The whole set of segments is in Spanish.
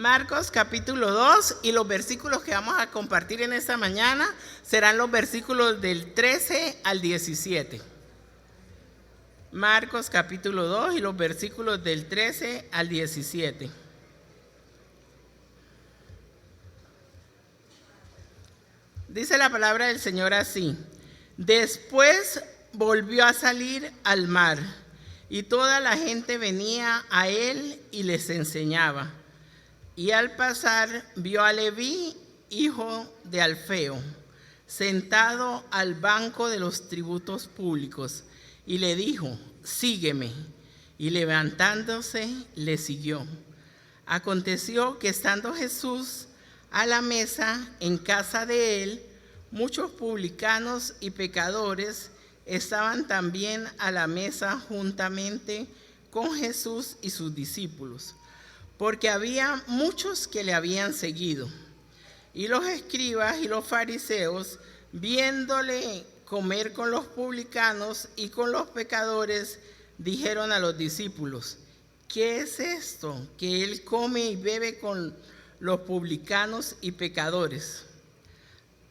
Marcos capítulo 2, y los versículos que vamos a compartir en esta mañana serán los versículos del 13 al 17. Marcos capítulo 2 y los versículos del 13 al 17. Dice la palabra del Señor así: después volvió a salir al mar, y toda la gente venía a él y les enseñaba. Y al pasar vio a Leví, hijo de Alfeo, sentado al banco de los tributos públicos, y le dijo: sígueme. Y levantándose le siguió. Aconteció que estando Jesús a la mesa en casa de él, muchos publicanos y pecadores estaban también a la mesa juntamente con Jesús y sus discípulos, porque había muchos que le habían seguido. Y los escribas y los fariseos, viéndole comer con los publicanos y con los pecadores, dijeron a los discípulos: ¿qué es esto que él come y bebe con los publicanos y pecadores?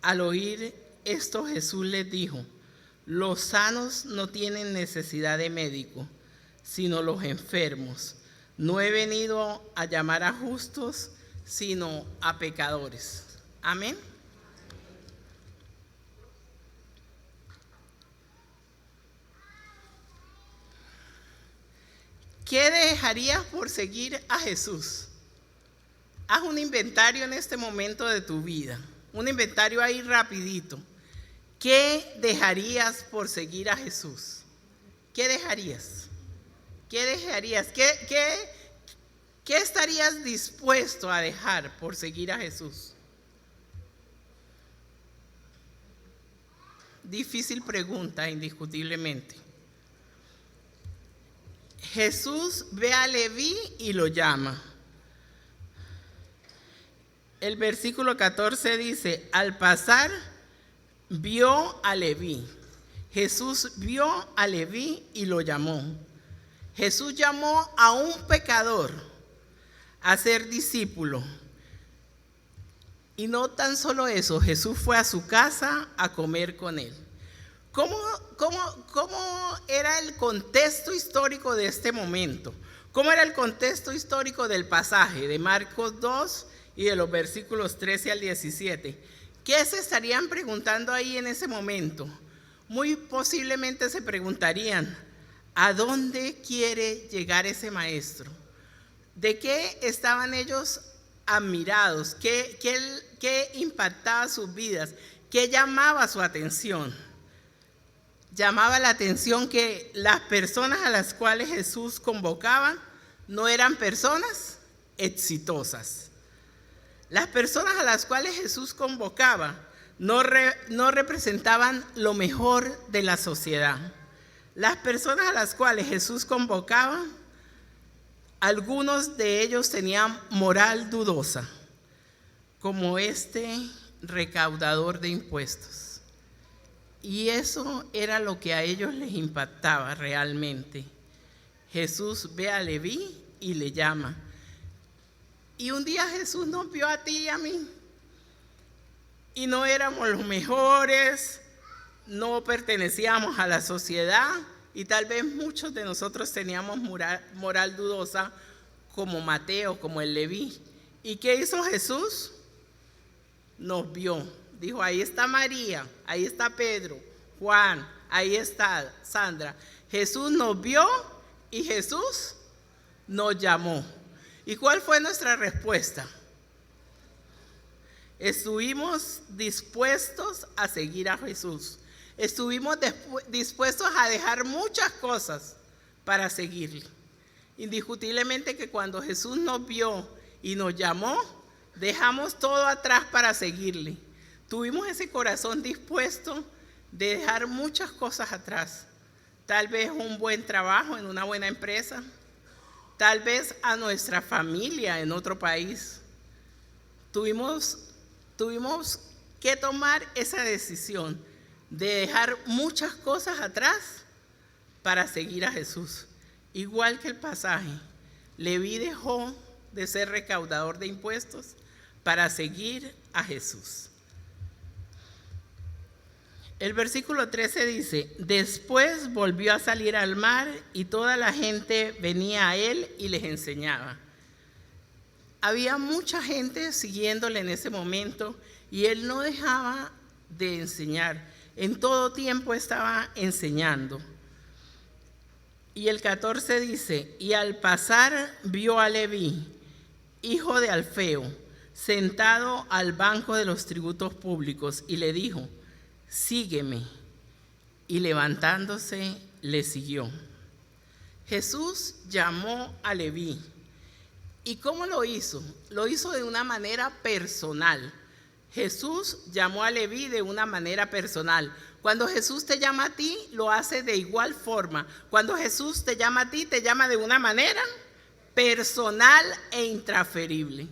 Al oír esto, Jesús les dijo: los sanos no tienen necesidad de médico, sino los enfermos. No he venido a llamar a justos, sino a pecadores. Amén. ¿Qué dejarías por seguir a Jesús? Haz un inventario en este momento de tu vida. Un inventario ahí rapidito. ¿Qué dejarías por seguir a Jesús? ¿Qué dejarías? ¿Qué dejarías? ¿Qué estarías dispuesto a dejar por seguir a Jesús? Difícil pregunta, indiscutiblemente. Jesús ve a Leví y lo llama. El versículo 14 dice: al pasar vio a Leví. Jesús vio a Leví y lo llamó. Jesús llamó a un pecador a ser discípulo. Y no tan solo eso, Jesús fue a su casa a comer con él. ¿Cómo era el contexto histórico de este momento? ¿Cómo era el contexto histórico del pasaje de Marcos 2 y de los versículos 13 al 17? ¿Qué se estarían preguntando ahí en ese momento? Muy posiblemente se preguntarían: ¿a dónde quiere llegar ese maestro? ¿De qué estaban ellos admirados? ¿Qué impactaba sus vidas? ¿Qué llamaba su atención? Llamaba la atención que las personas a las cuales Jesús convocaba no eran personas exitosas. Las personas a las cuales Jesús convocaba no representaban lo mejor de la sociedad. Las personas a las cuales Jesús convocaba, algunos de ellos tenían moral dudosa, como este recaudador de impuestos. Y eso era lo que a ellos les impactaba realmente. Jesús ve a Leví y le llama. Y un día Jesús nos vio a ti y a mí, y no éramos los mejores, no pertenecíamos a la sociedad, y tal vez muchos de nosotros teníamos moral dudosa, como Mateo, como el Leví. ¿Y qué hizo Jesús? Nos vio. Dijo: ahí está María, ahí está Pedro, Juan, ahí está Sandra. Jesús nos vio y Jesús nos llamó. ¿Y cuál fue nuestra respuesta? Estuvimos dispuestos a seguir a Jesús. Estuvimos dispuestos a dejar muchas cosas para seguirle. Indiscutiblemente que cuando Jesús nos vio y nos llamó, dejamos todo atrás para seguirle. Tuvimos ese corazón dispuesto de dejar muchas cosas atrás. Tal vez un buen trabajo en una buena empresa, tal vez a nuestra familia en otro país. Tuvimos que tomar esa decisión de dejar muchas cosas atrás para seguir a Jesús. Igual que el pasaje, Leví dejó de ser recaudador de impuestos para seguir a Jesús. El versículo 13 dice: después volvió a salir al mar y toda la gente venía a él y les enseñaba. Había mucha gente siguiéndole en ese momento y él no dejaba de enseñar. En todo tiempo estaba enseñando. Y el 14 dice: y al pasar vio a Leví, hijo de Alfeo, sentado al banco de los tributos públicos, y le dijo: sígueme. Y levantándose le siguió. Jesús llamó a Leví. ¿Y cómo lo hizo? Lo hizo de una manera personal. Jesús llamó a Leví de una manera personal. Cuando Jesús te llama a ti, lo hace de igual forma. Cuando Jesús te llama a ti, te llama de una manera personal e intransferible.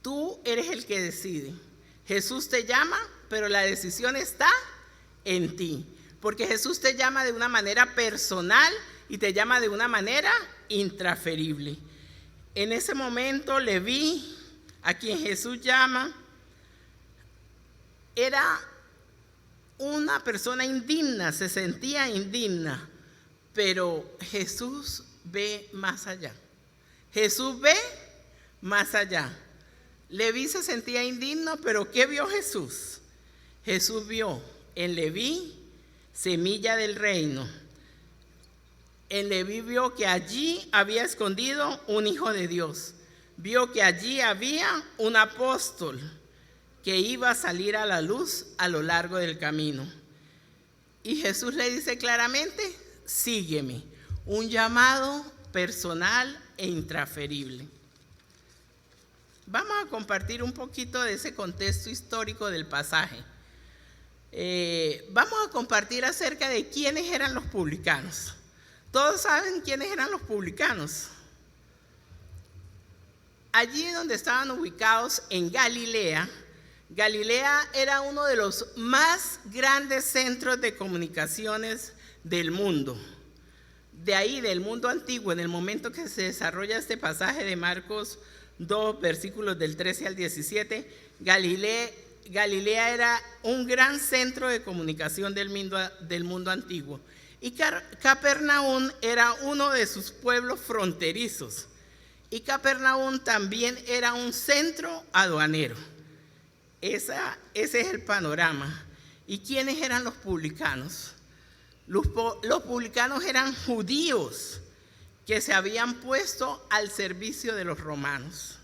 Tú eres el que decide. Jesús te llama, pero la decisión está en ti. Porque Jesús te llama de una manera personal y te llama de una manera intransferible. En ese momento, Leví, a quien Jesús llama, era una persona indigna, se sentía indigna, pero Jesús ve más allá. Jesús ve más allá. Leví se sentía indigno, pero ¿qué vio Jesús? Jesús vio en Leví semilla del reino. En Leví vio que allí había escondido un hijo de Dios. Vio que allí había un apóstol que iba a salir a la luz a lo largo del camino. Y Jesús le dice claramente: sígueme. Un llamado personal e intransferible. Vamos a compartir un poquito de ese contexto histórico del pasaje. Vamos a compartir acerca de quiénes eran los publicanos. ¿Todos saben quiénes eran los publicanos? Allí donde estaban ubicados en Galilea, Galilea era uno de los más grandes centros de comunicaciones del mundo. De ahí, del mundo antiguo, en el momento que se desarrolla este pasaje de Marcos 2, versículos del 13 al 17, Galilea era un gran centro de comunicación del mundo antiguo. Y Capernaum era uno de sus pueblos fronterizos. Y Capernaum también era un centro aduanero. Ese es el panorama. ¿Y quiénes eran los publicanos? Los publicanos eran judíos que se habían puesto al servicio de los romanos.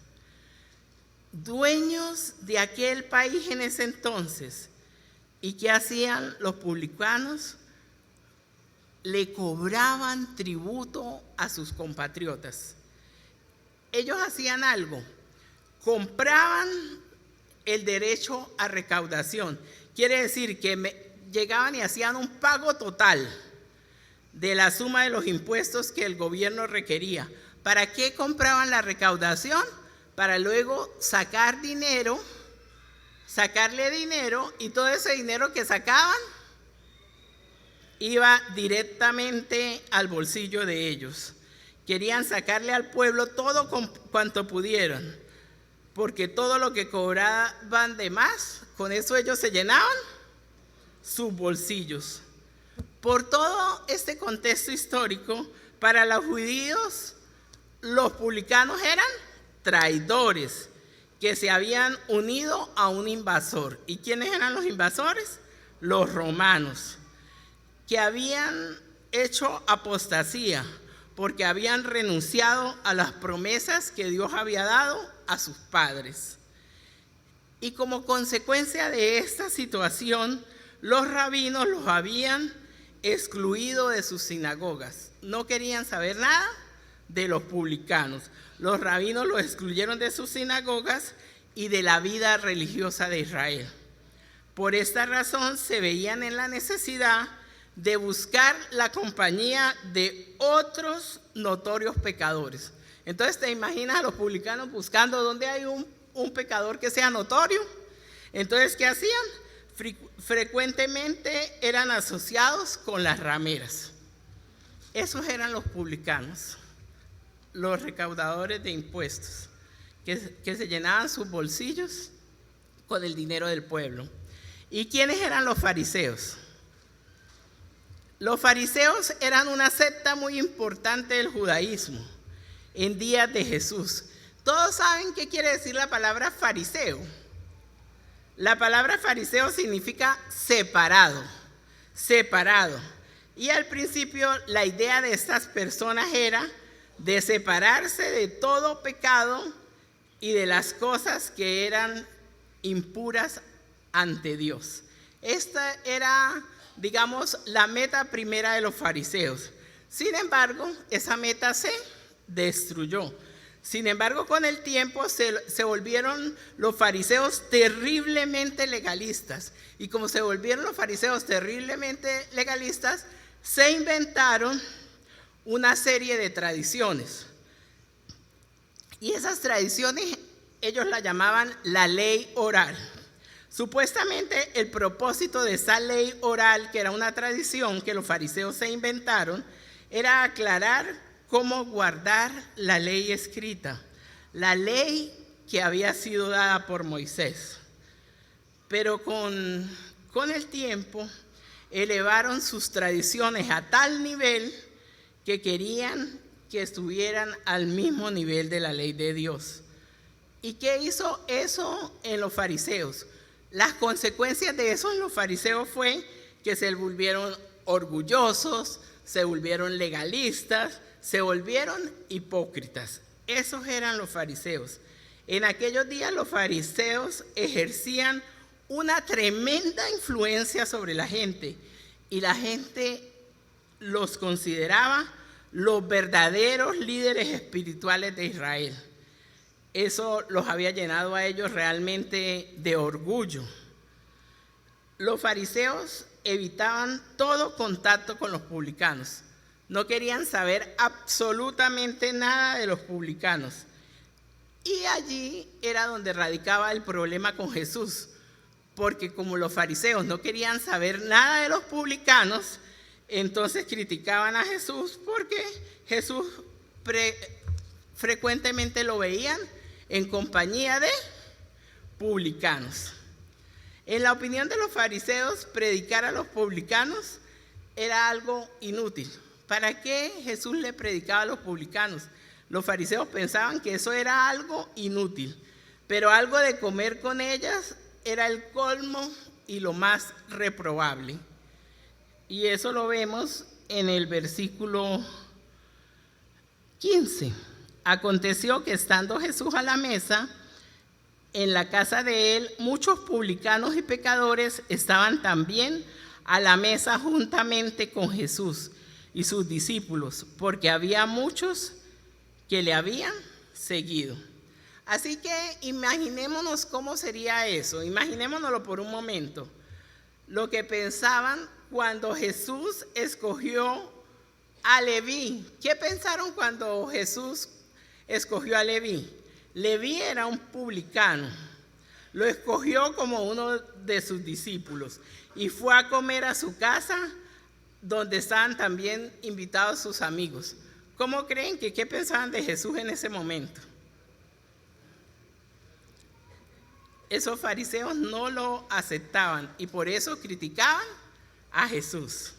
Dueños de aquel país en ese entonces. ¿Y qué hacían los publicanos? Le cobraban tributo a sus compatriotas. Ellos hacían algo, compraban el derecho a recaudación. Quiere decir que llegaban y hacían un pago total de la suma de los impuestos que el gobierno requería. ¿Para qué compraban la recaudación? Para luego sacarle dinero, y todo ese dinero que sacaban iba directamente al bolsillo de ellos. Querían sacarle al pueblo todo cuanto pudieran, porque todo lo que cobraban de más, con eso ellos se llenaban sus bolsillos. Por todo este contexto histórico, para los judíos, los publicanos eran traidores que se habían unido a un invasor. ¿Y quiénes eran los invasores? Los romanos, que habían hecho apostasía porque habían renunciado a las promesas que Dios había dado a sus padres. Y como consecuencia de esta situación, los rabinos los habían excluido de sus sinagogas. No querían saber nada de los publicanos. Los rabinos los excluyeron de sus sinagogas y de la vida religiosa de Israel. Por esta razón se veían en la necesidad de buscar la compañía de otros notorios pecadores. Entonces, ¿te imaginas a los publicanos buscando dónde hay un pecador que sea notorio? Entonces, ¿qué hacían? Frecuentemente eran asociados con las rameras. Esos eran los publicanos. los recaudadores de impuestos, que se llenaban sus bolsillos con el dinero del pueblo. ¿Y quiénes eran los fariseos? Los fariseos eran una secta muy importante del judaísmo en días de Jesús. ¿Todos saben qué quiere decir la palabra fariseo? La palabra fariseo significa separado, separado. Y al principio la idea de estas personas era de separarse de todo pecado y de las cosas que eran impuras ante Dios. Esta era, digamos, la meta primera de los fariseos. Sin embargo, esa meta se destruyó. Sin embargo, con el tiempo se volvieron los fariseos terriblemente legalistas. Y como se volvieron los fariseos terriblemente legalistas, se inventaron una serie de tradiciones. Y esas tradiciones ellos la llamaban la ley oral. Supuestamente el propósito de esa ley oral, que era una tradición que los fariseos se inventaron, era aclarar cómo guardar la ley escrita, la ley que había sido dada por Moisés. Pero con el tiempo elevaron sus tradiciones a tal nivel que querían que estuvieran al mismo nivel de la ley de Dios. ¿Y qué hizo eso en los fariseos? Las consecuencias de eso en los fariseos fue que se volvieron orgullosos, se volvieron legalistas, se volvieron hipócritas. Esos eran los fariseos. En aquellos días los fariseos ejercían una tremenda influencia sobre la gente y la gente los consideraba los verdaderos líderes espirituales de Israel. Eso los había llenado a ellos realmente de orgullo. Los fariseos evitaban todo contacto con los publicanos. No querían saber absolutamente nada de los publicanos. Y allí era donde radicaba el problema con Jesús, porque como los fariseos no querían saber nada de los publicanos, entonces criticaban a Jesús porque Jesús frecuentemente lo veían en compañía de publicanos. En la opinión de los fariseos, predicar a los publicanos era algo inútil. ¿Para qué Jesús le predicaba a los publicanos? Los fariseos pensaban que eso era algo inútil, pero algo de comer con ellas era el colmo y lo más reprobable. Y eso lo vemos en el versículo 15. Aconteció que estando Jesús a la mesa, en la casa de él, muchos publicanos y pecadores estaban también a la mesa juntamente con Jesús y sus discípulos, porque había muchos que le habían seguido. Así que imaginémonos cómo sería eso, imaginémonoslo por un momento. Lo que pensaban cuando Jesús escogió a Leví. ¿Qué pensaron cuando Jesús escogió a Leví? Leví era un publicano. Lo escogió como uno de sus discípulos y fue a comer a su casa, donde estaban también invitados sus amigos. ¿Cómo creen que qué pensaban de Jesús en ese momento? Esos fariseos no lo aceptaban y por eso criticaban a Jesús.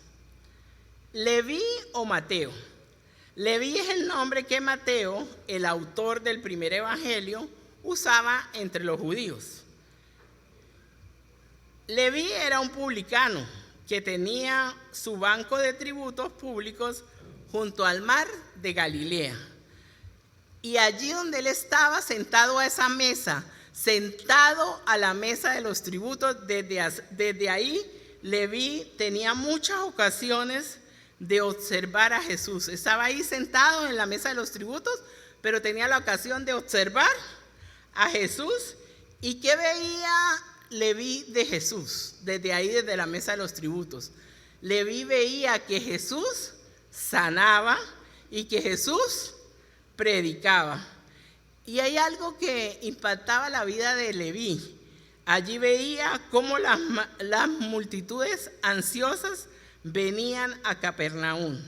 Leví o Mateo. Leví es el nombre que Mateo, el autor del primer evangelio, usaba entre los judíos. Leví era un publicano que tenía su banco de tributos públicos junto al mar de Galilea. Y allí donde él estaba sentado a esa mesa, sentado a la mesa de los tributos, desde ahí Leví tenía muchas ocasiones de observar a Jesús. Estaba ahí sentado en la mesa de los tributos, pero tenía la ocasión de observar a Jesús. ¿Y qué veía Leví de Jesús? Desde ahí, desde la mesa de los tributos, Leví veía que Jesús sanaba y que Jesús predicaba. Y hay algo que impactaba la vida de Leví. Allí veía cómo las multitudes ansiosas venían a Capernaum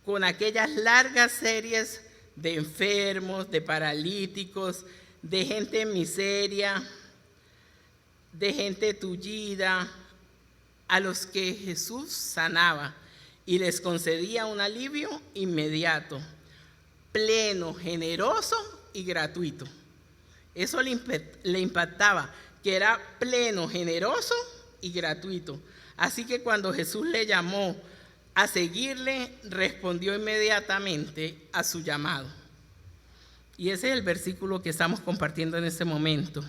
con aquellas largas series de enfermos, de paralíticos, de gente en miseria, de gente tullida, a los que Jesús sanaba y les concedía un alivio inmediato, pleno, generoso y gratuito. Eso le impactaba, que era pleno, generoso y gratuito. Así que cuando Jesús le llamó a seguirle, respondió inmediatamente a su llamado. Y ese es el versículo que estamos compartiendo en este momento.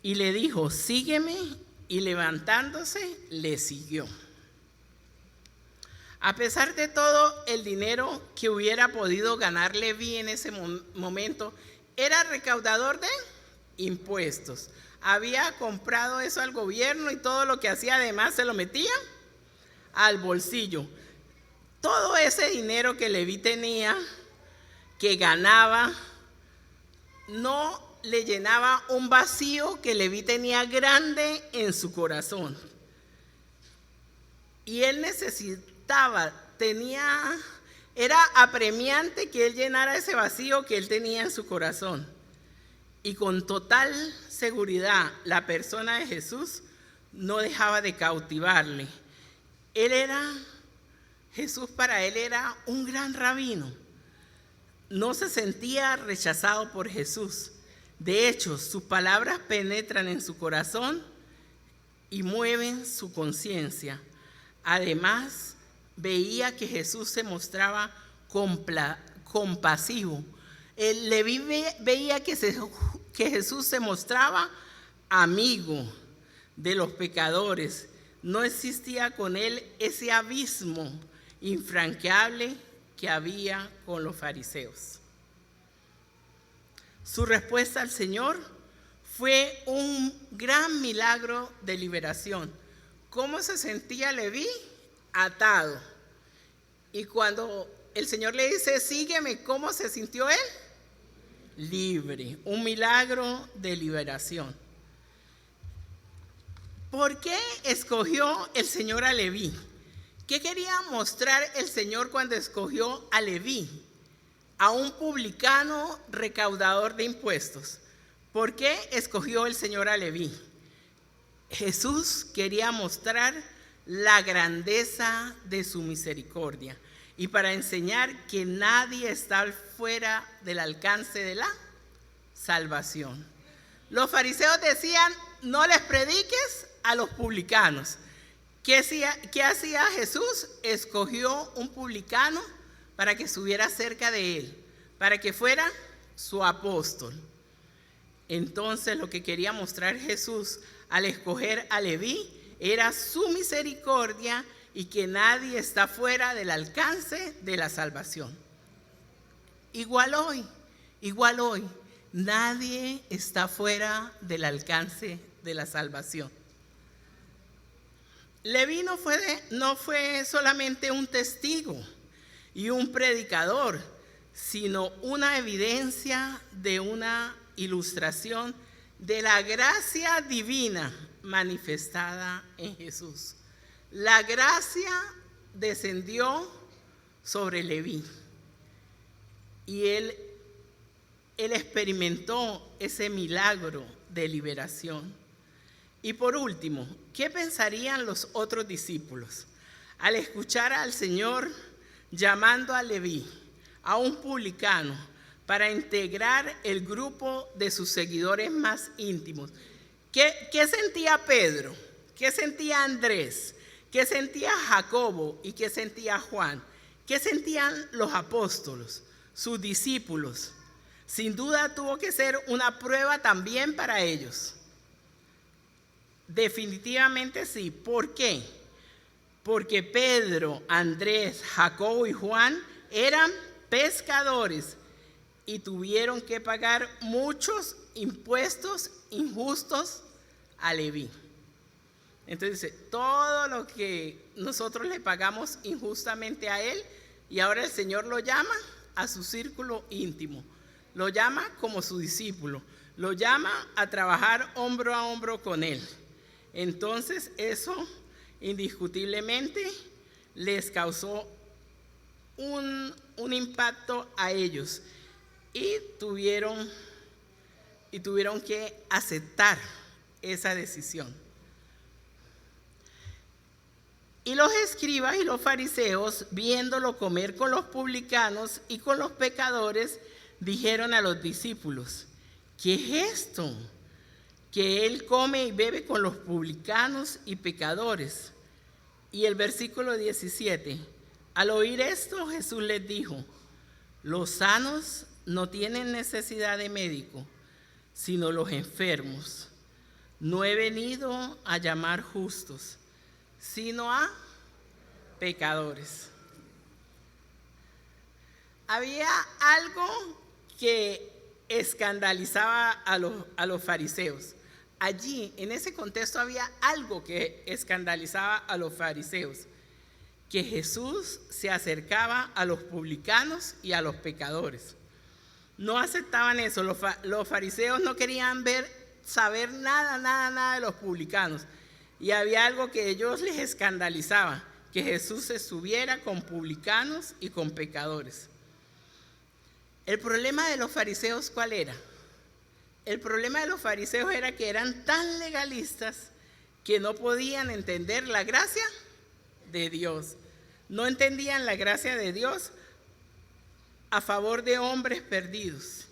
Y le dijo, sígueme, y levantándose, le siguió. A pesar de todo el dinero que hubiera podido ganar Leví en ese momento, era recaudador de impuestos. Había comprado eso al gobierno y todo lo que hacía además se lo metía al bolsillo. Todo ese dinero que Leví tenía, que ganaba, no le llenaba un vacío que Leví tenía grande en su corazón. Y él era apremiante que él llenara ese vacío que él tenía en su corazón. Y con total seguridad, la persona de Jesús no dejaba de cautivarle. Jesús para él era un gran rabino. No se sentía rechazado por Jesús. De hecho, sus palabras penetran en su corazón y mueven su conciencia. Además, veía que Jesús se mostraba compasivo. Leví veía que Jesús se mostraba amigo de los pecadores. No existía con él ese abismo infranqueable que había con los fariseos. Su respuesta al Señor fue un gran milagro de liberación. ¿Cómo se sentía Leví? Atado. Y cuando el Señor le dice, sígueme, ¿cómo se sintió él? Libre. Un milagro de liberación. ¿Por qué escogió el Señor a Leví? ¿Qué quería mostrar el Señor cuando escogió a Leví, a un publicano recaudador de impuestos? ¿Por qué escogió el Señor a Leví? Jesús quería mostrar la grandeza de su misericordia y para enseñar que nadie está fuera del alcance de la salvación. Los fariseos decían, no les prediques a los publicanos. ¿Qué hacía Jesús? Escogió un publicano para que estuviera cerca de él, para que fuera su apóstol. Entonces lo que quería mostrar Jesús al escoger a Leví era su misericordia y que nadie está fuera del alcance de la salvación. Igual hoy, nadie está fuera del alcance de la salvación. Leví no fue solamente un testigo y un predicador, sino una evidencia de una ilustración de la gracia divina manifestada en Jesús. La gracia descendió sobre Leví y él experimentó ese milagro de liberación. Y por último, ¿qué pensarían los otros discípulos al escuchar al Señor llamando a Leví, a un publicano, para integrar el grupo de sus seguidores más íntimos? ¿Qué sentía Pedro? ¿Qué sentía Andrés? ¿Qué sentía Jacobo? ¿Y qué sentía Juan? ¿Qué sentían los apóstoles, sus discípulos? Sin duda tuvo que ser una prueba también para ellos. Definitivamente sí. ¿Por qué? Porque Pedro, Andrés, Jacobo y Juan eran pescadores y tuvieron que pagar muchos impuestos injustos a Leví. Entonces, todo lo que nosotros le pagamos injustamente a él, y ahora el Señor lo llama a su círculo íntimo, lo llama como su discípulo, lo llama a trabajar hombro a hombro con él. Entonces, eso indiscutiblemente les causó un impacto a ellos y tuvieron que aceptar esa decisión. Y los escribas y los fariseos, viéndolo comer con los publicanos y con los pecadores, dijeron a los discípulos: ¿qué es esto? Que él come y bebe con los publicanos y pecadores. Y el versículo 17, al oír esto, Jesús les dijo: los sanos no tienen necesidad de médico, sino los enfermos. No he venido a llamar justos, sino a pecadores. Había algo que escandalizaba a los fariseos. Allí, en ese contexto, había algo que escandalizaba a los fariseos: que Jesús se acercaba a los publicanos y a los pecadores. No aceptaban eso. Los fariseos no querían saber nada de los publicanos. Y había algo que a ellos les escandalizaba: que Jesús estuviera con publicanos y con pecadores. El problema de los fariseos, ¿cuál era? El problema de los fariseos era que eran tan legalistas que no podían entender la gracia de Dios. No entendían la gracia de Dios a favor de hombres perdidos.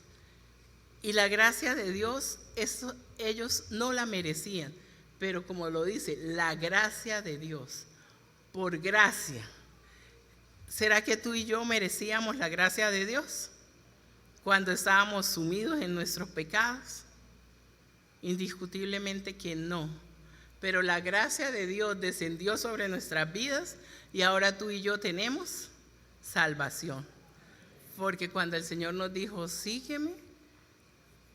Y la gracia de Dios, ellos no la merecían. Pero como lo dice, la gracia de Dios, por gracia. ¿Será que tú y yo merecíamos la gracia de Dios cuando estábamos sumidos en nuestros pecados? Indiscutiblemente que no. Pero la gracia de Dios descendió sobre nuestras vidas y ahora tú y yo tenemos salvación. Porque cuando el Señor nos dijo: sígueme,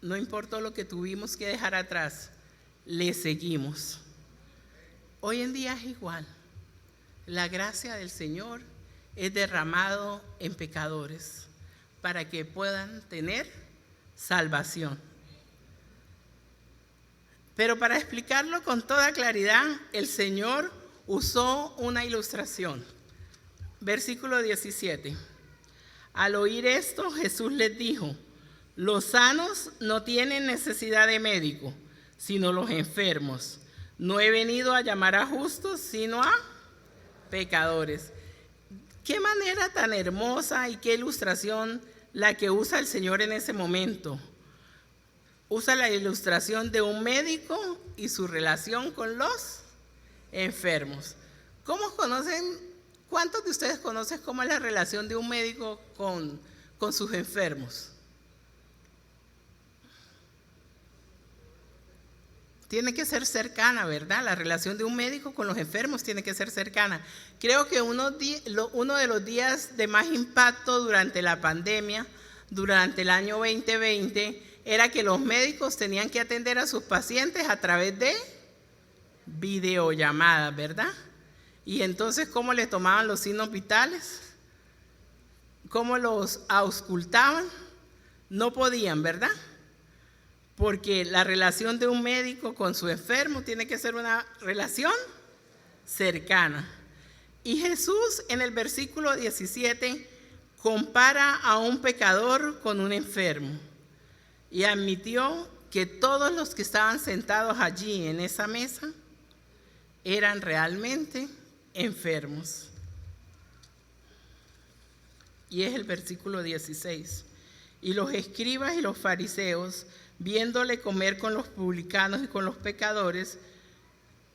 no importó lo que tuvimos que dejar atrás, le seguimos. Hoy en día es igual. La gracia del Señor es derramado en pecadores para que puedan tener salvación. Pero para explicarlo con toda claridad, el Señor usó una ilustración. Versículo 17. Al oír esto, Jesús les dijo: los sanos no tienen necesidad de médico, sino los enfermos. No he venido a llamar a justos, sino a pecadores. Qué manera tan hermosa y qué ilustración la que usa el Señor en ese momento. Usa la ilustración de un médico y su relación con los enfermos. ¿Cuántos de ustedes conocen cómo es la relación de un médico con sus enfermos? Tiene que ser cercana, ¿verdad? La relación de un médico con los enfermos tiene que ser cercana. Creo que uno de los días de más impacto durante la pandemia, durante el año 2020, era que los médicos tenían que atender a sus pacientes a través de videollamadas, ¿verdad? Y entonces, ¿cómo le tomaban los signos vitales? ¿Cómo los auscultaban? No podían, ¿verdad? Porque la relación de un médico con su enfermo tiene que ser una relación cercana. Y Jesús en el versículo 17 compara a un pecador con un enfermo y admitió que todos los que estaban sentados allí en esa mesa eran realmente enfermos. Y es el versículo 16. Y los escribas y los fariseos, viéndole comer con los publicanos y con los pecadores,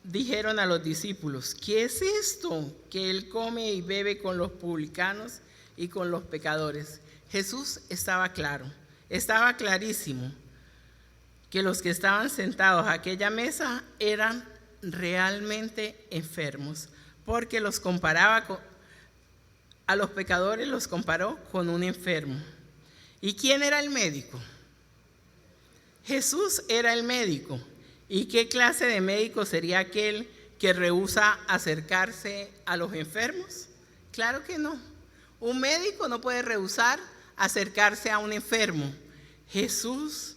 dijeron a los discípulos: ¿qué es esto que él come y bebe con los publicanos y con los pecadores? Jesús estaba claro, estaba clarísimo que los que estaban sentados a aquella mesa eran realmente enfermos, porque los comparaba a los pecadores, los comparó con un enfermo. ¿Y quién era el médico? Jesús era el médico. ¿Y qué clase de médico sería aquel que rehúsa acercarse a los enfermos? Claro que no. Un médico no puede rehusar acercarse a un enfermo. Jesús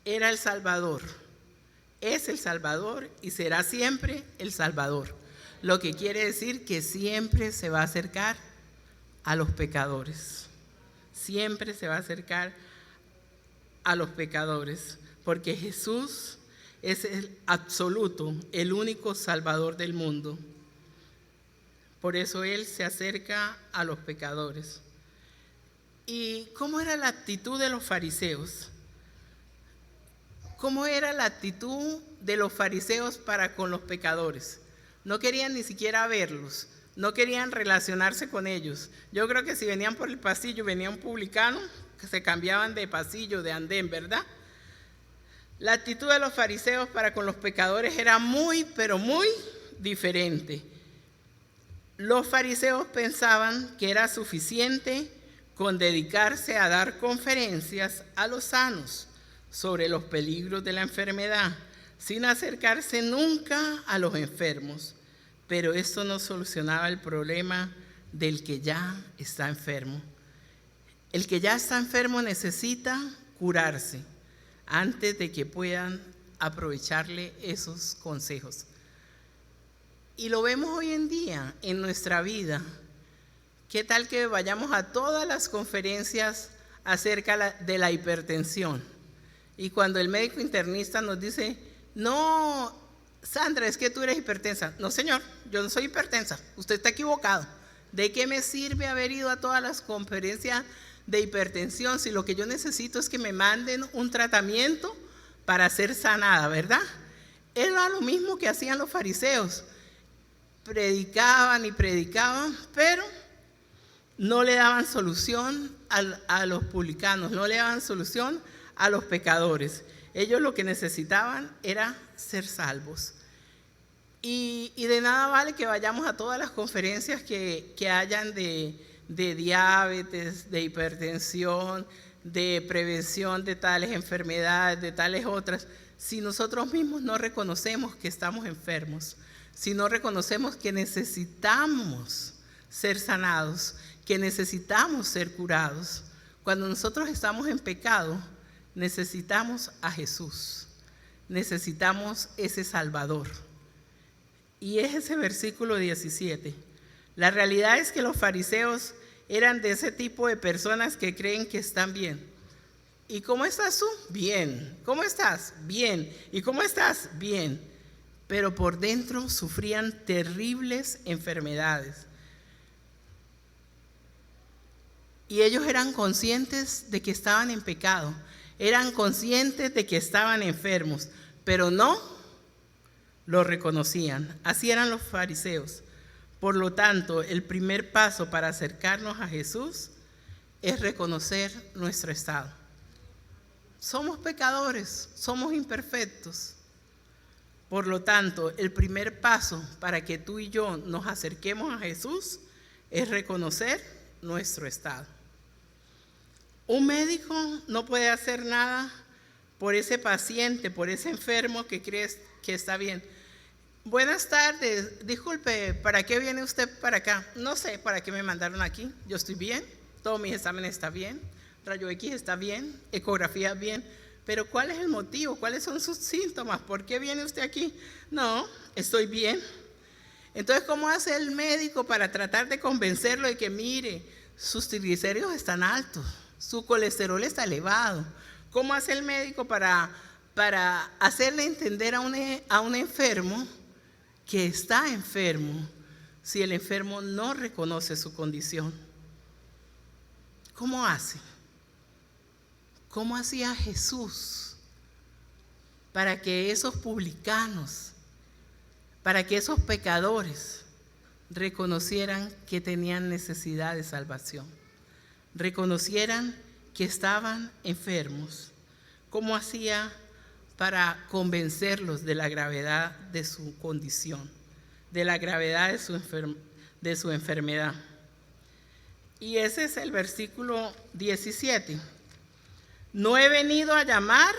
era el Salvador, es el Salvador y será siempre el Salvador. Lo que quiere decir que siempre se va a acercar a los pecadores. Siempre se va a acercar a los pecadores, porque Jesús es el absoluto, el único Salvador del mundo. Por eso Él se acerca a los pecadores. ¿Y cómo era la actitud de los fariseos? ¿Cómo era la actitud de los fariseos para con los pecadores? No querían ni siquiera verlos, no querían relacionarse con ellos. Yo creo que si venían por el pasillo, venía un publicano, que se cambiaban de pasillo, de andén, ¿verdad? La actitud de los fariseos para con los pecadores era muy, pero muy diferente. Los fariseos pensaban que era suficiente con dedicarse a dar conferencias a los sanos sobre los peligros de la enfermedad, sin acercarse nunca a los enfermos. Pero esto no solucionaba el problema del que ya está enfermo. El que ya está enfermo necesita curarse antes de que puedan aprovecharle esos consejos. Y lo vemos hoy en día en nuestra vida. ¿Qué tal que vayamos a todas las conferencias acerca de la hipertensión? Y cuando el médico internista nos dice, no, Sandra, es que tú eres hipertensa. No, señor, yo no soy hipertensa, usted está equivocado. ¿De qué me sirve haber ido a todas las conferencias de hipertensión si lo que yo necesito es que me manden un tratamiento para ser sanada, ¿verdad? Era lo mismo que hacían los fariseos. Predicaban y predicaban, pero no le daban solución a los publicanos, no le daban solución a los pecadores. Ellos lo que necesitaban era ser salvos. Y de nada vale que vayamos a todas las conferencias que hayan de diabetes, de hipertensión, de prevención de tales enfermedades, de tales otras, si nosotros mismos no reconocemos que estamos enfermos, si no reconocemos que necesitamos ser sanados, que necesitamos ser curados. Cuando nosotros estamos en pecado, necesitamos a Jesús, necesitamos ese Salvador. Y es ese versículo 17. La realidad es que los fariseos eran de ese tipo de personas que creen que están bien. ¿Y cómo estás tú? Bien. ¿Cómo estás? Bien. ¿Y cómo estás? Bien. Pero por dentro sufrían terribles enfermedades. Y ellos eran conscientes de que estaban en pecado, eran conscientes de que estaban enfermos, pero no lo reconocían. Así eran los fariseos. Por lo tanto, el primer paso para acercarnos a Jesús es reconocer nuestro estado. Somos pecadores, somos imperfectos. Por lo tanto, el primer paso para que tú y yo nos acerquemos a Jesús es reconocer nuestro estado. Un médico no puede hacer nada por ese paciente, por ese enfermo que crees que está bien. Buenas tardes, disculpe, ¿para qué viene usted para acá? No sé, ¿para qué me mandaron aquí? Yo estoy bien, todos mis exámenes están bien, rayo X está bien, ecografía bien, pero ¿cuál es el motivo? ¿Cuáles son sus síntomas? ¿Por qué viene usted aquí? No, estoy bien. Entonces, ¿cómo hace el médico para tratar de convencerlo de que mire, sus triglicéridos están altos, su colesterol está elevado? ¿Cómo hace el médico para hacerle entender a un enfermo que está enfermo si el enfermo no reconoce su condición? ¿Cómo hace? ¿Cómo hacía Jesús para que esos publicanos, para que esos pecadores reconocieran que tenían necesidad de salvación, reconocieran que estaban enfermos? ¿Cómo hacía para convencerlos de la gravedad de su condición, de la gravedad de su enfermedad? Y ese es el versículo 17. No he venido a llamar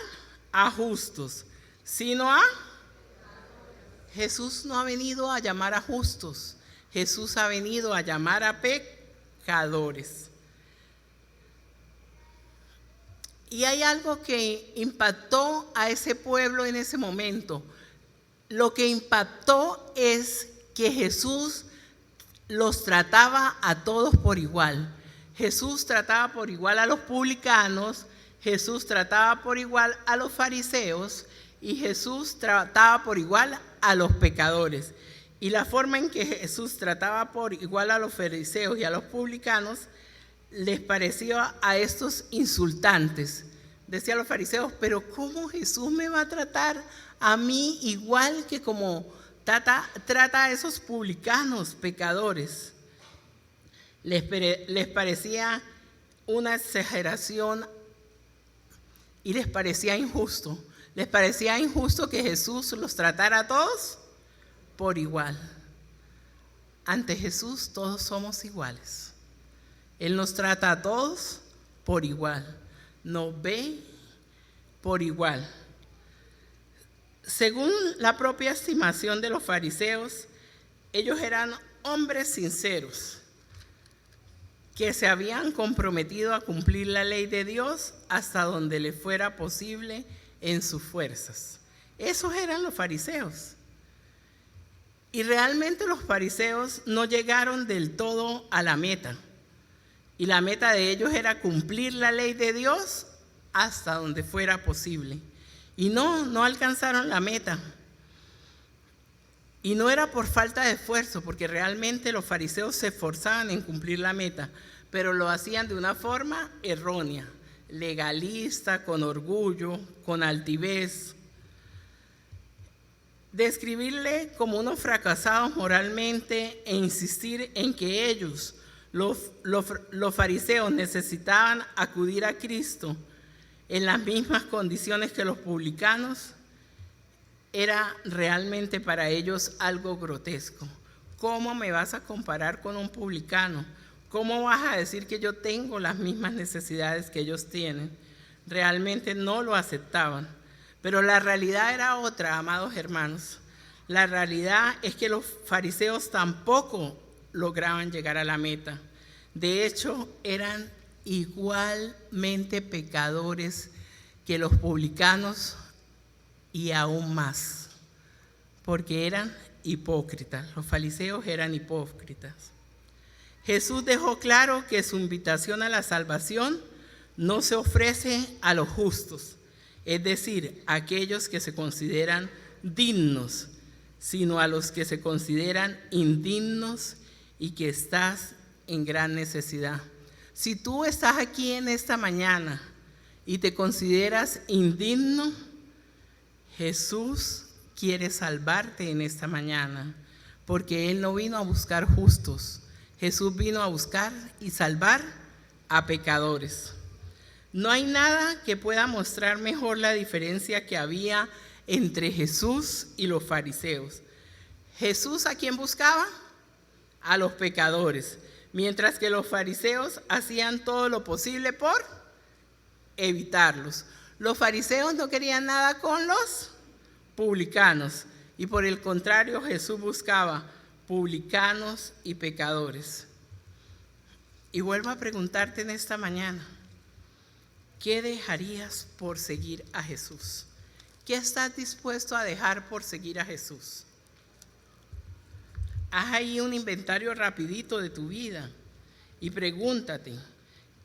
a justos, sino a... Jesús no ha venido a llamar a justos, Jesús ha venido a llamar a pecadores. Y hay algo que impactó a ese pueblo en ese momento. Lo que impactó es que Jesús los trataba a todos por igual. Jesús trataba por igual a los publicanos, Jesús trataba por igual a los fariseos y Jesús trataba por igual a los pecadores. Y la forma en que Jesús trataba por igual a los fariseos y a los publicanos les parecía a estos insultantes. Decían los fariseos, pero ¿cómo Jesús me va a tratar a mí igual que como trata a esos publicanos, pecadores? Les parecía una exageración y les parecía injusto. Les parecía injusto que Jesús los tratara a todos por igual. Ante Jesús todos somos iguales. Él nos trata a todos por igual. Nos ve por igual. Según la propia estimación de los fariseos, ellos eran hombres sinceros que se habían comprometido a cumplir la ley de Dios hasta donde le fuera posible en sus fuerzas. Esos eran los fariseos. Y realmente los fariseos no llegaron del todo a la meta. Y la meta de ellos era cumplir la ley de Dios hasta donde fuera posible. Y no alcanzaron la meta. Y no era por falta de esfuerzo, porque realmente los fariseos se esforzaban en cumplir la meta, pero lo hacían de una forma errónea, legalista, con orgullo, con altivez. Describirle como unos fracasados moralmente e insistir en que ellos, los fariseos, necesitaban acudir a Cristo en las mismas condiciones que los publicanos, era realmente para ellos algo grotesco. ¿Cómo me vas a comparar con un publicano? ¿Cómo vas a decir que yo tengo las mismas necesidades que ellos tienen? Realmente no lo aceptaban. Pero la realidad era otra, amados hermanos. La realidad es que los fariseos tampoco lograban llegar a la meta. De hecho, eran igualmente pecadores que los publicanos y aún más, porque eran hipócritas. Los fariseos eran hipócritas. Jesús dejó claro que su invitación a la salvación no se ofrece a los justos, es decir, a aquellos que se consideran dignos, sino a los que se consideran indignos y que estás en gran necesidad. Si tú estás aquí en esta mañana y te consideras indigno, Jesús quiere salvarte en esta mañana, porque Él no vino a buscar justos. Jesús vino a buscar y salvar a pecadores. No hay nada que pueda mostrar mejor la diferencia que había entre Jesús y los fariseos. Jesús, ¿a quién buscaba? A los pecadores, mientras que los fariseos hacían todo lo posible por evitarlos. Los fariseos no querían nada con los publicanos y por el contrario Jesús buscaba publicanos y pecadores. Y vuelvo a preguntarte en esta mañana, ¿qué dejarías por seguir a Jesús? ¿Qué estás dispuesto a dejar por seguir a Jesús? Haz ahí un inventario rapidito de tu vida y pregúntate,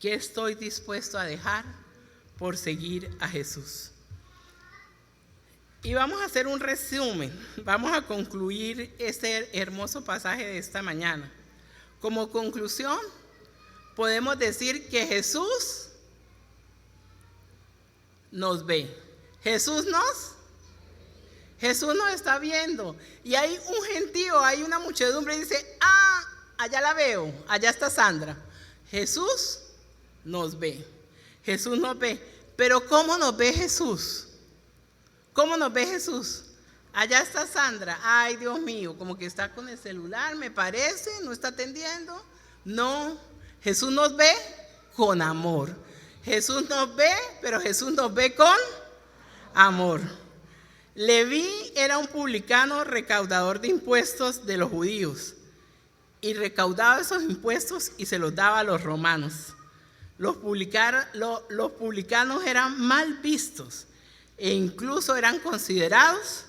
¿qué estoy dispuesto a dejar por seguir a Jesús? Y vamos a hacer un resumen, vamos a concluir este hermoso pasaje de esta mañana. Como conclusión, podemos decir que Jesús nos ve. Jesús nos está viendo. Y hay un gentío, hay una muchedumbre y dice, allá la veo, allá está Sandra. Jesús nos ve. Jesús nos ve. Pero ¿cómo nos ve Jesús? ¿Cómo nos ve Jesús? Allá está Sandra. Ay, Dios mío, como que está con el celular, me parece, no está atendiendo. No, Jesús nos ve con amor. Jesús nos ve, pero Jesús nos ve con amor. Leví era un publicano recaudador de impuestos de los judíos y recaudaba esos impuestos y se los daba a los romanos. Los publicanos eran mal vistos e incluso eran considerados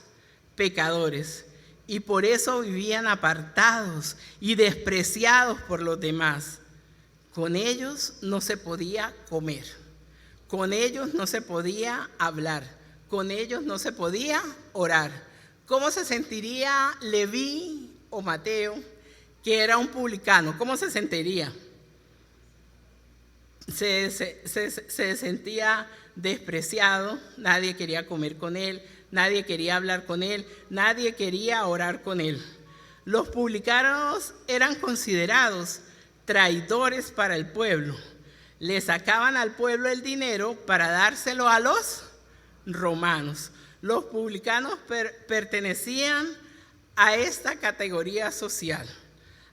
pecadores. y por eso vivían apartados y despreciados por los demás. Con ellos no se podía comer, con ellos no se podía hablar, con ellos no se podía orar. ¿Cómo se sentiría Leví o Mateo, que era un publicano? ¿Cómo se sentiría? Se sentía despreciado, nadie quería comer con él, nadie quería hablar con él, nadie quería orar con él. Los publicanos eran considerados traidores para el pueblo. Le sacaban al pueblo el dinero para dárselo a los romanos. Los publicanos pertenecían a esta categoría social,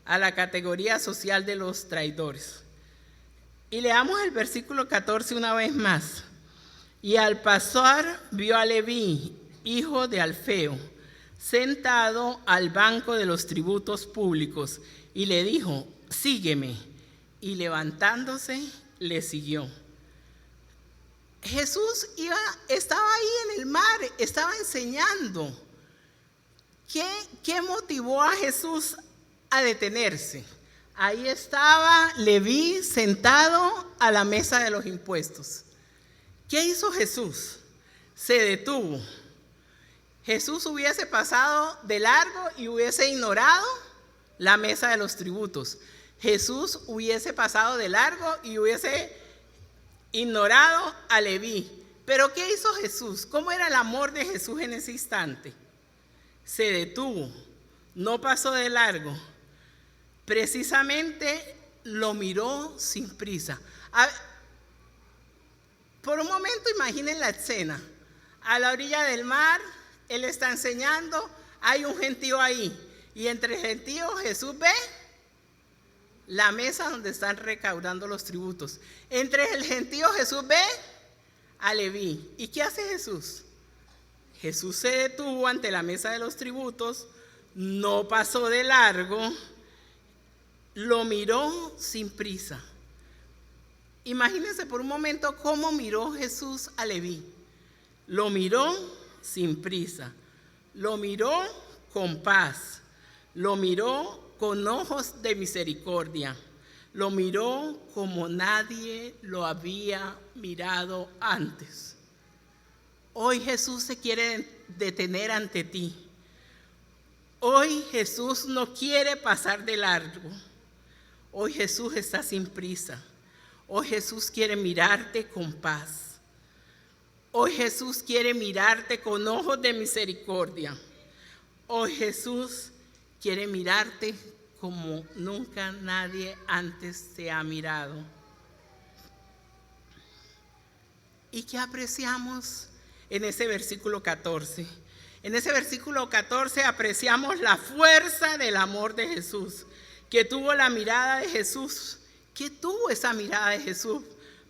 a la categoría social de los traidores. Y leamos el versículo 14 una vez más. Y al pasar vio a Leví, hijo de Alfeo, sentado al banco de los tributos públicos, y le dijo: sígueme. Y levantándose, le siguió. Jesús estaba ahí en el mar, estaba enseñando. ¿Qué motivó a Jesús a detenerse? Ahí estaba Leví sentado a la mesa de los impuestos. ¿Qué hizo Jesús? Se detuvo. Jesús hubiese pasado de largo y hubiese ignorado la mesa de los tributos. Jesús hubiese pasado de largo y hubiese ignorado a Leví. Pero ¿qué hizo Jesús? ¿Cómo era el amor de Jesús en ese instante? Se detuvo, no pasó de largo. Precisamente lo miró sin prisa. Por un momento imaginen la escena. A la orilla del mar, Él está enseñando, hay un gentío ahí. Y entre el gentío Jesús ve la mesa donde están recaudando los tributos. Entre el gentío Jesús ve a Leví. ¿Y qué hace Jesús? Jesús se detuvo ante la mesa de los tributos, no pasó de largo, lo miró sin prisa. Imagínense por un momento cómo miró Jesús a Leví. Lo miró sin prisa, lo miró con paz, lo miró con ojos de misericordia, lo miró como nadie lo había mirado antes. Hoy Jesús se quiere detener ante ti. Hoy Jesús no quiere pasar de largo. Hoy Jesús está sin prisa. Hoy Jesús quiere mirarte con paz. Hoy Jesús quiere mirarte con ojos de misericordia. Hoy Jesús quiere mirarte como nunca nadie antes te ha mirado. ¿Y qué apreciamos en ese versículo 14? En ese versículo 14 apreciamos la fuerza del amor de Jesús, que tuvo la mirada de Jesús, que tuvo esa mirada de Jesús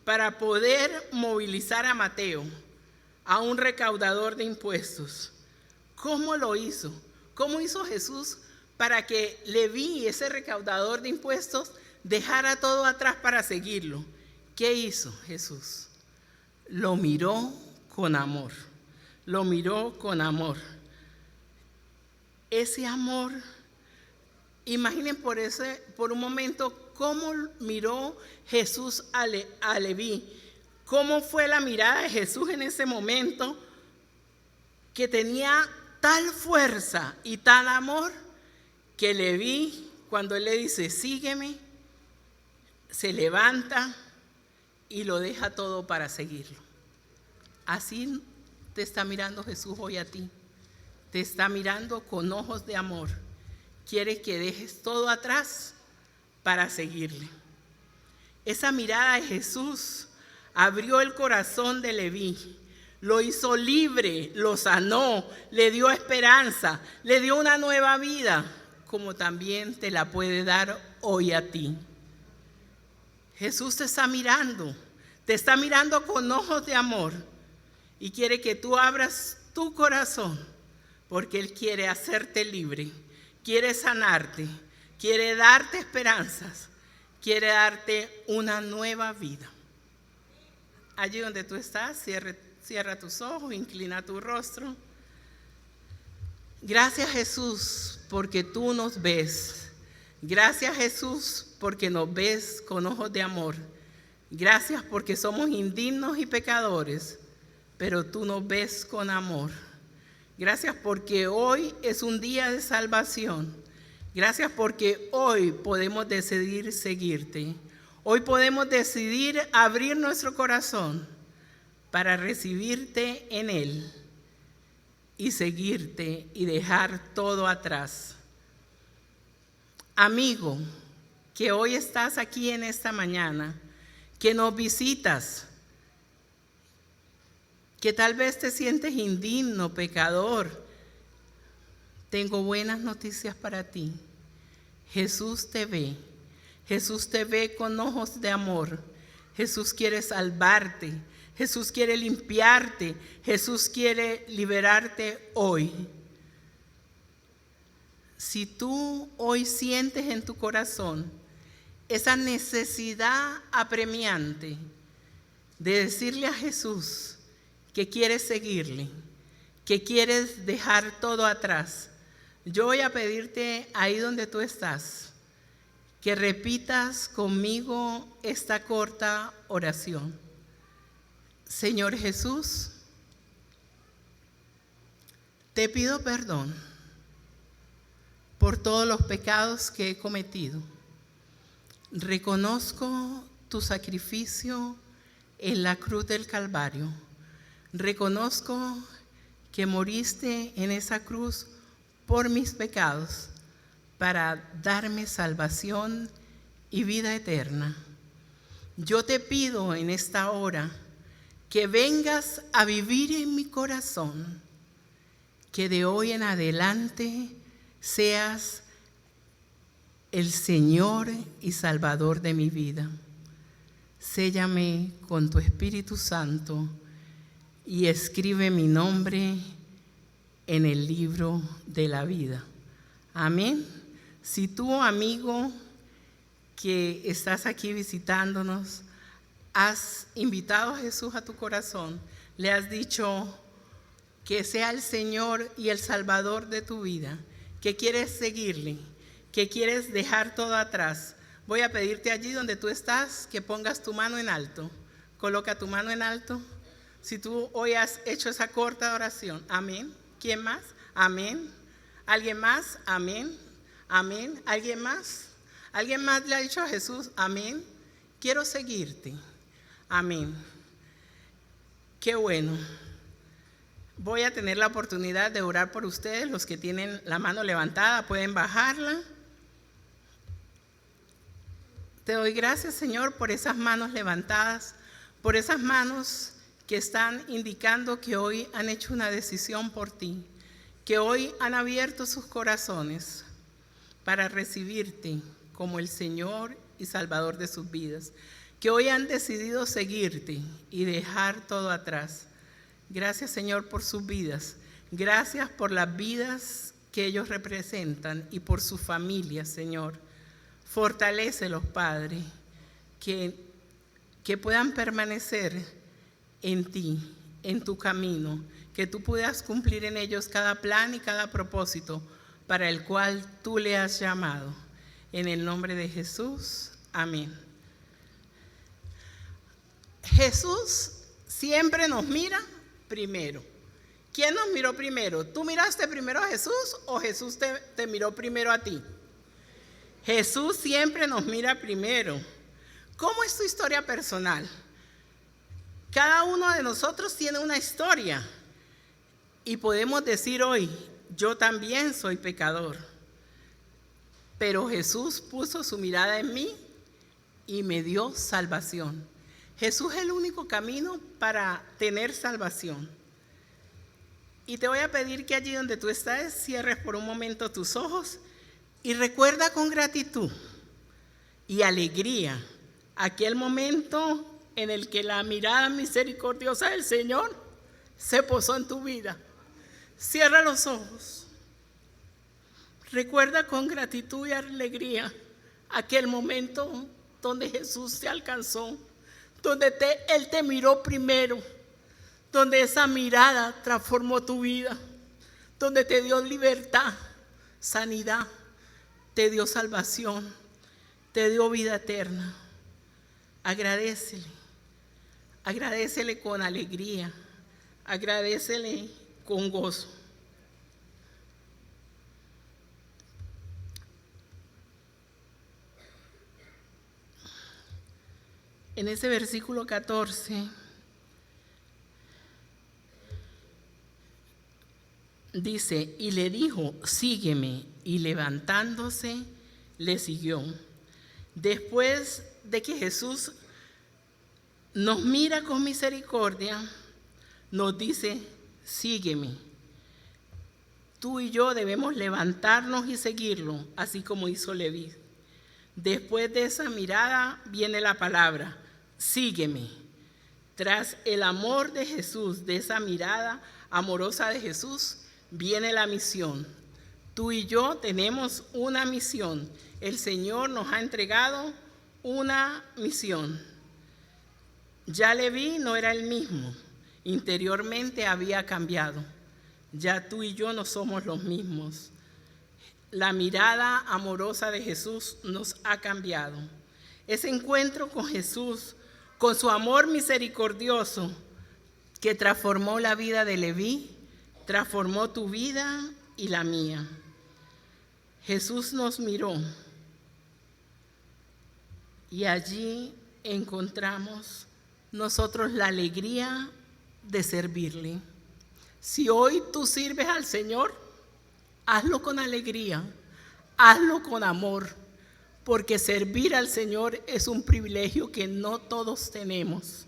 para poder movilizar a Mateo, a un recaudador de impuestos. ¿Cómo lo hizo? ¿Cómo hizo Jesús para que Leví, ese recaudador de impuestos, dejara todo atrás para seguirlo? ¿Qué hizo Jesús? Lo miró con amor. Lo miró con amor. Ese amor, imaginen por un momento cómo miró Jesús a Leví. Cómo fue la mirada de Jesús en ese momento, que tenía tal fuerza y tal amor, que Leví, cuando él le dice sígueme, se levanta y lo deja todo para seguirlo. Así te está mirando Jesús hoy a ti. Te está mirando con ojos de amor. Quiere que dejes todo atrás para seguirle. Esa mirada de Jesús abrió el corazón de Leví. Lo hizo libre, lo sanó, le dio esperanza, le dio una nueva vida, como también te la puede dar hoy a ti. Jesús te está mirando con ojos de amor. Y quiere que tú abras tu corazón, porque Él quiere hacerte libre, quiere sanarte, quiere darte esperanzas, quiere darte una nueva vida. Allí donde tú estás, cierra tus ojos, inclina tu rostro. Gracias, Jesús, porque tú nos ves. Gracias, Jesús, porque nos ves con ojos de amor. Gracias porque somos indignos y pecadores, pero tú nos ves con amor. Gracias porque hoy es un día de salvación. Gracias porque hoy podemos decidir seguirte. Hoy podemos decidir abrir nuestro corazón para recibirte en él y seguirte y dejar todo atrás. Amigo, que hoy estás aquí en esta mañana, que nos visitas, que tal vez te sientes indigno, pecador, tengo buenas noticias para ti. Jesús te ve. Jesús te ve con ojos de amor. Jesús quiere salvarte. Jesús quiere limpiarte. Jesús quiere liberarte hoy. Si tú hoy sientes en tu corazón esa necesidad apremiante de decirle a Jesús que quieres seguirle, que quieres dejar todo atrás, yo voy a pedirte ahí donde tú estás que repitas conmigo esta corta oración. Señor Jesús, te pido perdón por todos los pecados que he cometido. Reconozco tu sacrificio en la cruz del Calvario. Reconozco que moriste en esa cruz por mis pecados para darme salvación y vida eterna. Yo te pido en esta hora que vengas a vivir en mi corazón, que de hoy en adelante seas el Señor y Salvador de mi vida. Séllame con tu Espíritu Santo y escribe mi nombre en el libro de la vida. Amén. Si tú, amigo, que estás aquí visitándonos, has invitado a Jesús a tu corazón, le has dicho que sea el Señor y el Salvador de tu vida, que quieres seguirle, que quieres dejar todo atrás, voy a pedirte allí donde tú estás que pongas tu mano en alto. Coloca tu mano en alto. Si tú hoy has hecho esa corta oración, amén. ¿Quién más? Amén. ¿Alguien más? Amén. Amén. ¿Alguien más? ¿Alguien más le ha dicho a Jesús? Amén. Quiero seguirte. Amén. Qué bueno. Voy a tener la oportunidad de orar por ustedes. Los que tienen la mano levantada pueden bajarla. Te doy gracias, Señor, por esas manos levantadas, por esas manos que están indicando que hoy han hecho una decisión por ti, que hoy han abierto sus corazones para recibirte como el Señor y Salvador de sus vidas, que hoy han decidido seguirte y dejar todo atrás. Gracias, Señor, por sus vidas. Gracias por las vidas que ellos representan y por sus familias, Señor. Fortalécelos, Padre, que puedan permanecer en ti, en tu camino, que tú puedas cumplir en ellos cada plan y cada propósito para el cual tú le has llamado. En el nombre de Jesús, amén. Jesús siempre nos mira primero. ¿Quién nos miró primero? ¿Tú miraste primero a Jesús o Jesús te miró primero a ti? Jesús siempre nos mira primero. ¿Cómo es tu historia personal? Cada uno de nosotros tiene una historia y podemos decir hoy, yo también soy pecador, pero Jesús puso su mirada en mí y me dio salvación. Jesús es el único camino para tener salvación. Y te voy a pedir que allí donde tú estás cierres por un momento tus ojos y recuerda con gratitud y alegría aquel momento en el que la mirada misericordiosa del Señor se posó en tu vida. Cierra los ojos. Recuerda con gratitud y alegría aquel momento donde Jesús te alcanzó, donde Él te miró primero, donde esa mirada transformó tu vida, donde te dio libertad, sanidad, te dio salvación, te dio vida eterna. Agradécele, agradécele con alegría, agradécele con gozo. En ese versículo 14 dice, y le dijo, sígueme, y levantándose le siguió. Después de que Jesús nos mira con misericordia, nos dice, sígueme. Tú y yo debemos levantarnos y seguirlo, así como hizo Leví. Después de esa mirada viene la palabra, sígueme. Tras el amor de Jesús, de esa mirada amorosa de Jesús, viene la misión. Tú y yo tenemos una misión. El Señor nos ha entregado una misión. Ya Leví no era el mismo. Interiormente había cambiado. Ya tú y yo no somos los mismos. La mirada amorosa de Jesús nos ha cambiado. Ese encuentro con Jesús, con su amor misericordioso, que transformó la vida de Leví, transformó tu vida y la mía. Jesús nos miró y allí encontramos nosotros la alegría de servirle. Si hoy tú sirves al Señor, hazlo con alegría, hazlo con amor, porque servir al Señor es un privilegio que no todos tenemos.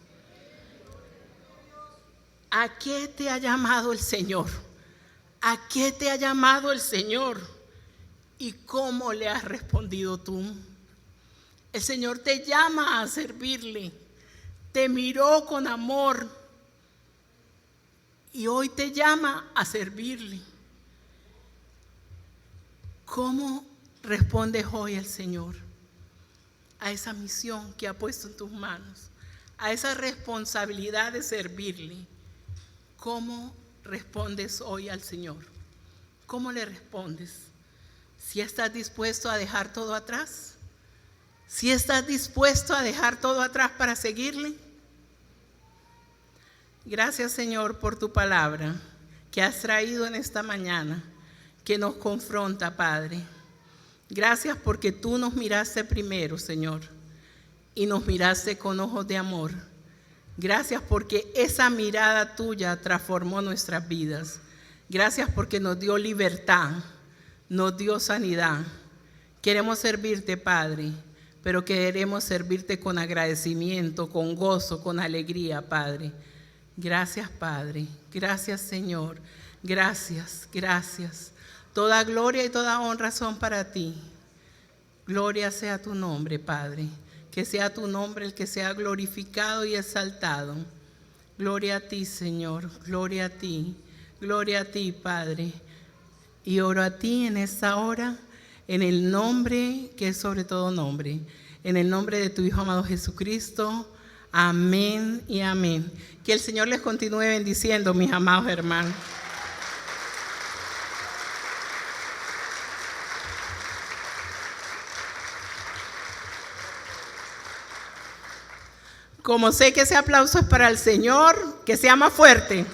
¿A qué te ha llamado el Señor? ¿A qué te ha llamado el Señor? ¿Y cómo le has respondido tú? El Señor te llama a servirle, te miró con amor y hoy te llama a servirle. ¿Cómo respondes hoy al Señor a esa misión que ha puesto en tus manos, a esa responsabilidad de servirle? ¿Cómo respondes hoy al Señor? ¿Cómo le respondes? ¿Si estás dispuesto a dejar todo atrás? ¿Si estás dispuesto a dejar todo atrás para seguirle? Gracias, Señor, por tu palabra que has traído en esta mañana, que nos confronta, Padre. Gracias porque tú nos miraste primero, Señor, y nos miraste con ojos de amor. Gracias porque esa mirada tuya transformó nuestras vidas. Gracias porque nos dio libertad, nos dio sanidad. Queremos servirte, Padre, pero queremos servirte con agradecimiento, con gozo, con alegría, Padre. Gracias, Padre. Gracias, Señor. Gracias, gracias. Toda gloria y toda honra son para ti. Gloria sea tu nombre, Padre. Que sea tu nombre el que sea glorificado y exaltado. Gloria a ti, Señor. Gloria a ti. Gloria a ti, Padre. Y oro a ti en esta hora, en el nombre que es sobre todo nombre. En el nombre de tu Hijo amado Jesucristo. Amén y amén. Que el Señor les continúe bendiciendo, mis amados hermanos. Como sé que ese aplauso es para el Señor, que sea más fuerte.